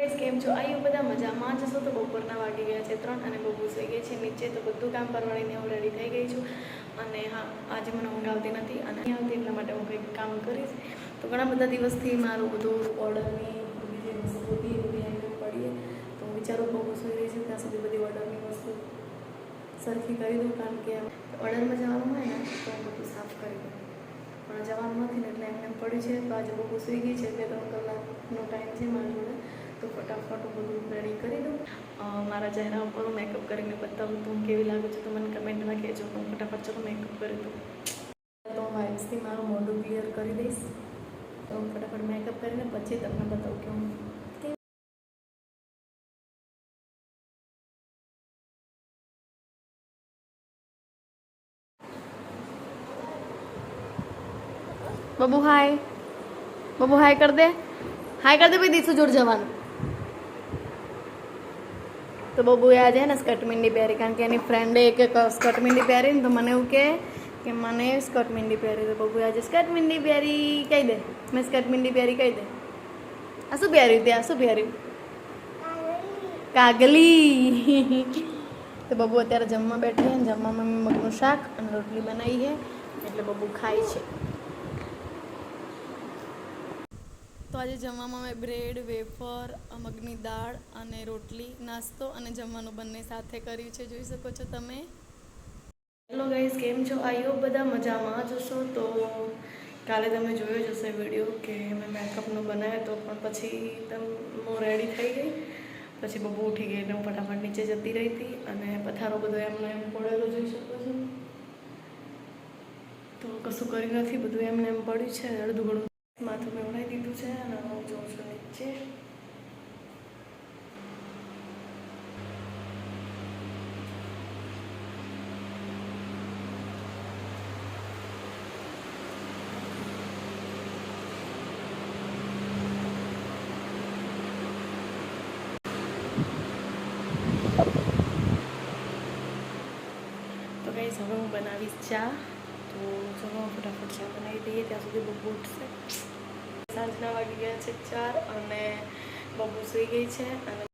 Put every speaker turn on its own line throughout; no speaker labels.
કેમ છો? આયુ બધા મજામાં જશો તો બપોરના વાગી ગયા છે 3 અને બહુ સૂઈ ગઈ છે નીચે. તો બધું કામ પરવાળીને હું રેડી થઈ ગઈ છું. અને હા, આજે મને ઊંઘ આવતી નથી અને નહીં આવતી એટલા માટે હું કંઈક કામ કરીશ. તો ઘણા બધા દિવસથી મારું બધું ઓર્ડરની બધી જે વસ્તુ હતી એ બધી એમને પડીએ. તો હું વિચારું બહુ સૂઈ રહી છું ત્યાં સુધી બધી ઓર્ડરની વસ્તુ સરખી કરી દઉં, કારણ કે ઓર્ડરમાં જવાનું હોય ને તો હું બધું સાફ કરી દઉં. પણ જવાનું નથી ને એટલે એમને પડ્યું છે. તો આજે બહુ સૂઈ ગઈ છે, 2-3 કલાકનો ટાઈમ છે મારી જોડે. તો ફટાફટ હું બધું રેડી કરી દઉં. મારા ચહેરા ઉપર હું મેકઅપ કરીને બતાવું તો હું કેવી લાગુ છું તો મને કમેન્ટમાં કહેજો. હું ફટાફટ ચલો મેકઅપ કરી દઉં. તો હું વાઇપ્સથી મારું મોઢું ક્લિયર કરી દઈશ. તો હું ફટાફટ મેકઅપ કરીને પછી તમને બતાવું કે હું બબુ હાય. બબુ હાય કર દે. હાય કર દે ભાઈ, દીસું જોડ જવાનું. તો બબુએ આજે ને સ્કર્ટ મીંડી પહેરી, કારણ કે એની ફ્રેન્ડે એક સ્કર્ટ મીંડી પહેરી ને તો મને એવું કે મને સ્કર્ટ મીંડી પહેરી. તો બબુએ આજે સ્કર્ટ મીંડી પહેરી. કહી દે મેં સ્કર્ટ મીંડી પહેરી કહી દે. આ શું પહેર્યું તે? આ શું પહેર્યું? કાગલી. તો બબુ અત્યારે જમવા બેઠી છે. જમવામાં મેં મગનું શાક અને રોટલી બનાવી છે એટલે બબુ ખાય છે. તો આજે જમવામાં મેં બ્રેડ, વેફર, મગની દાળ અને રોટલી, નાસ્તો અને જમવાનું બંને સાથે કર્યું છે, જોઈ શકો છો તમે. હેલો ગાઈઝ, કેમ છો? આઈ બધા મજામાં જ હશો. તો કાલે તમે જોયો જ હશે વિડીયો કે મેં મેકઅપનો બનાવ્યો હતો, પણ પછી હું રેડી થઈ ગઈ. પછી બબુ ઉઠી ગઈ એટલે હું ફટાફટ નીચે જતી રહી હતી અને પથારો બધો એમને એમ પડેલો જોઈ શકો છો. તો કશું કરી નથી, બધું એમને એમ પડ્યું છે. અડધું ઘણું માથું મેં ઉડાવી દીધું છે અને હું જોઉં છું નીચે. તો ગાઈસ, હવે હું બનાવીશ ચા. તો ચલો ફટાફટ ચા બનાવી દઈએ, ત્યાં સુધી બબુ ઉઠશે. સાંજના વાગી ગયા છે 4 અને બબુ સૂઈ ગઈ છે. અને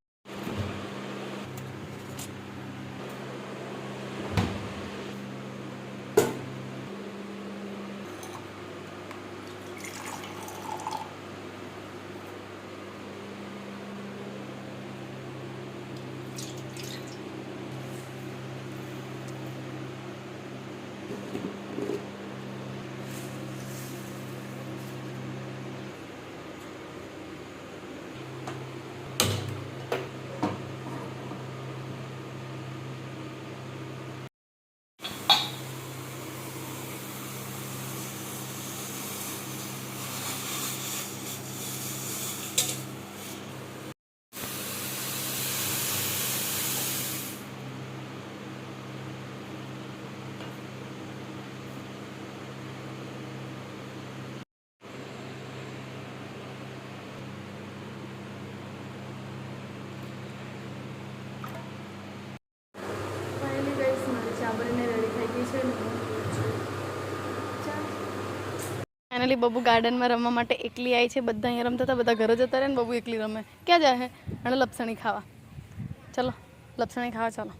ફાઇનલી બબુ ગાર્ડનમાં રમવા માટે એકલી આવી છે. બધા અહીંયા રમતા હતા, બધા ઘરે જતા રહે ને બબુ એકલી રમે. ક્યાં જાય? અને લપસણી ખાવા. ચલો લપસણી ખાવા ચાલો.